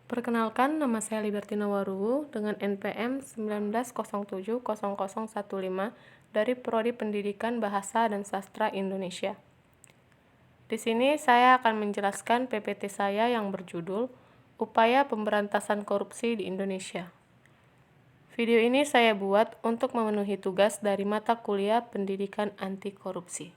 Perkenalkan, nama saya Libertina Waruwu dengan NPM 19070015 dari Prodi Pendidikan Bahasa dan Sastra Indonesia. Di sini saya akan menjelaskan PPT saya yang berjudul Upaya Pemberantasan Korupsi di Indonesia. Video ini saya buat untuk memenuhi tugas dari mata kuliah Pendidikan Anti Korupsi.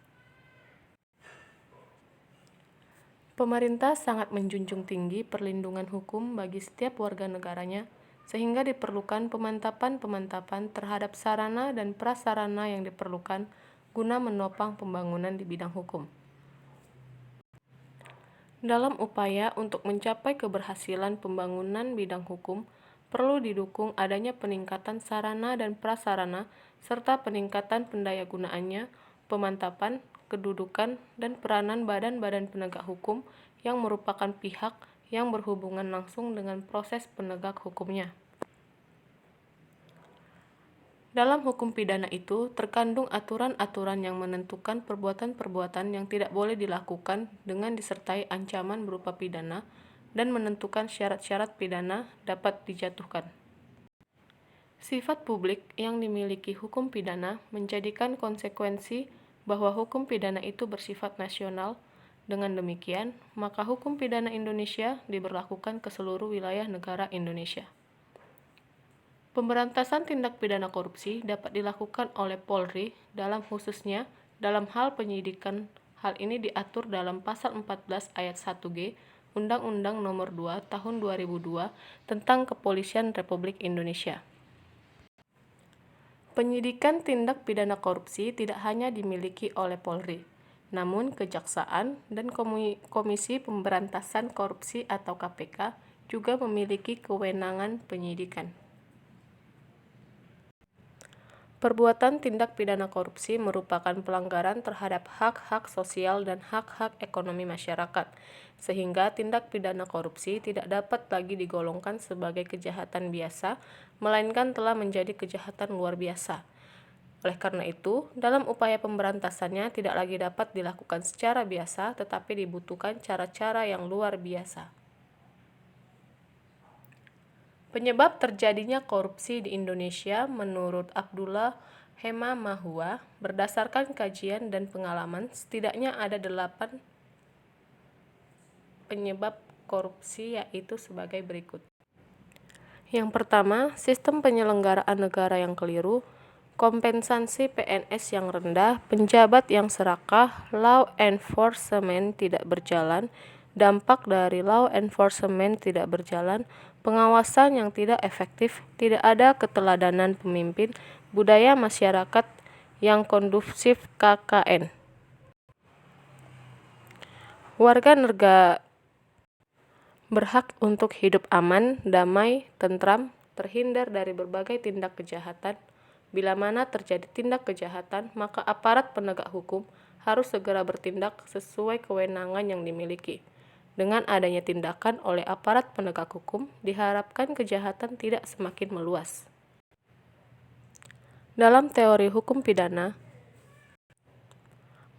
Pemerintah sangat menjunjung tinggi perlindungan hukum bagi setiap warga negaranya, sehingga diperlukan pemantapan-pemantapan terhadap sarana dan prasarana yang diperlukan guna menopang pembangunan di bidang hukum. Dalam upaya untuk mencapai keberhasilan pembangunan bidang hukum, perlu didukung adanya peningkatan sarana dan prasarana serta peningkatan pendayagunaannya, pemantapan, kedudukan, dan peranan badan-badan penegak hukum yang merupakan pihak yang berhubungan langsung dengan proses penegak hukumnya. Dalam hukum pidana itu terkandung aturan-aturan yang menentukan perbuatan-perbuatan yang tidak boleh dilakukan dengan disertai ancaman berupa pidana dan menentukan syarat-syarat pidana dapat dijatuhkan. Sifat publik yang dimiliki hukum pidana menjadikan konsekuensi bahwa hukum pidana itu bersifat nasional. Dengan demikian, maka hukum pidana Indonesia diberlakukan ke seluruh wilayah negara Indonesia. Pemberantasan tindak pidana korupsi dapat dilakukan oleh Polri khususnya dalam hal penyidikan. Hal ini diatur dalam Pasal 14 Ayat 1G Undang-Undang Nomor 2 Tahun 2002 tentang Kepolisian Republik Indonesia. Penyidikan tindak pidana korupsi tidak hanya dimiliki oleh Polri, namun Kejaksaan dan Komisi Pemberantasan Korupsi atau KPK juga memiliki kewenangan penyidikan. Perbuatan tindak pidana korupsi merupakan pelanggaran terhadap hak-hak sosial dan hak-hak ekonomi masyarakat, sehingga tindak pidana korupsi tidak dapat lagi digolongkan sebagai kejahatan biasa, melainkan telah menjadi kejahatan luar biasa. Oleh karena itu, dalam upaya pemberantasannya tidak lagi dapat dilakukan secara biasa, tetapi dibutuhkan cara-cara yang luar biasa. Penyebab terjadinya korupsi di Indonesia menurut Abdullah Hemamahua, berdasarkan kajian dan pengalaman, setidaknya ada 8 penyebab korupsi, yaitu sebagai berikut. Yang pertama, sistem penyelenggaraan negara yang keliru, kompensasi PNS yang rendah, penjabat yang serakah, law enforcement tidak berjalan, dampak dari law enforcement tidak berjalan, pengawasan yang tidak efektif, tidak ada keteladanan pemimpin, budaya masyarakat yang kondusif KKN. Warga negara berhak untuk hidup aman, damai, tentram, terhindar dari berbagai tindak kejahatan. Bila mana terjadi tindak kejahatan, maka aparat penegak hukum harus segera bertindak sesuai kewenangan yang dimiliki. Dengan adanya tindakan oleh aparat penegak hukum, diharapkan kejahatan tidak semakin meluas. Dalam teori hukum pidana,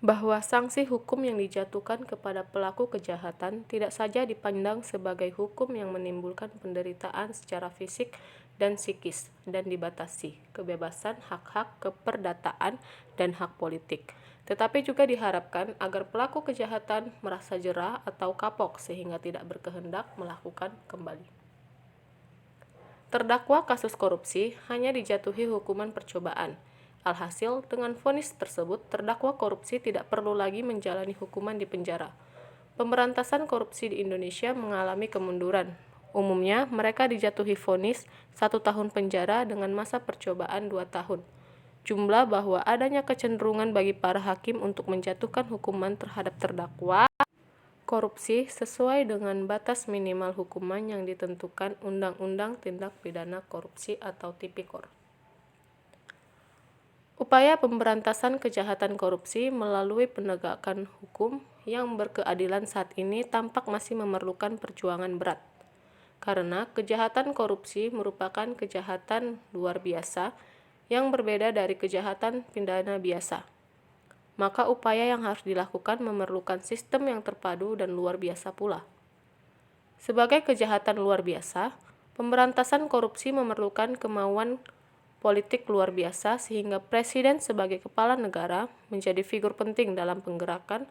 bahwa sanksi hukum yang dijatuhkan kepada pelaku kejahatan tidak saja dipandang sebagai hukum yang menimbulkan penderitaan secara fisik dan psikis dan dibatasi kebebasan, hak-hak keperdataan, dan hak politik, tetapi juga diharapkan agar pelaku kejahatan merasa jera atau kapok sehingga tidak berkehendak melakukan kembali. Terdakwa kasus korupsi hanya dijatuhi hukuman percobaan. Alhasil, dengan vonis tersebut, terdakwa korupsi tidak perlu lagi menjalani hukuman di penjara. Pemberantasan korupsi di Indonesia mengalami kemunduran. Umumnya, mereka dijatuhi vonis 1 tahun penjara dengan masa percobaan 2 tahun. Jumlah bahwa adanya kecenderungan bagi para hakim untuk menjatuhkan hukuman terhadap terdakwa korupsi sesuai dengan batas minimal hukuman yang ditentukan Undang-Undang Tindak Pidana Korupsi atau Tipikor. Upaya pemberantasan kejahatan korupsi melalui penegakan hukum yang berkeadilan saat ini tampak masih memerlukan perjuangan berat. Karena kejahatan korupsi merupakan kejahatan luar biasa yang berbeda dari kejahatan pidana biasa. Maka upaya yang harus dilakukan memerlukan sistem yang terpadu dan luar biasa pula. Sebagai kejahatan luar biasa, pemberantasan korupsi memerlukan kemauan politik luar biasa sehingga presiden sebagai kepala negara menjadi figur penting dalam penggerakan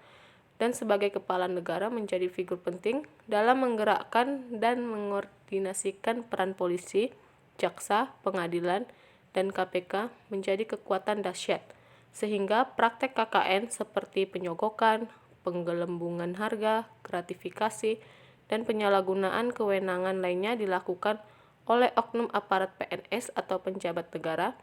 dan sebagai kepala negara menjadi figur penting dalam menggerakkan dan mengordinasikan peran polisi, jaksa, pengadilan, dan KPK menjadi kekuatan dahsyat, sehingga praktek KKN seperti penyogokan, penggelembungan harga, gratifikasi, dan penyalahgunaan kewenangan lainnya dilakukan oleh oknum aparat PNS atau penjabat negara,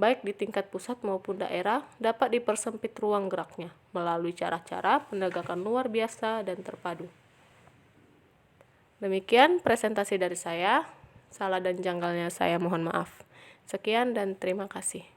baik di tingkat pusat maupun daerah, dapat dipersempit ruang geraknya melalui cara-cara penegakan luar biasa dan terpadu. Demikian presentasi dari saya. Salah dan janggalnya saya mohon maaf. Sekian dan terima kasih.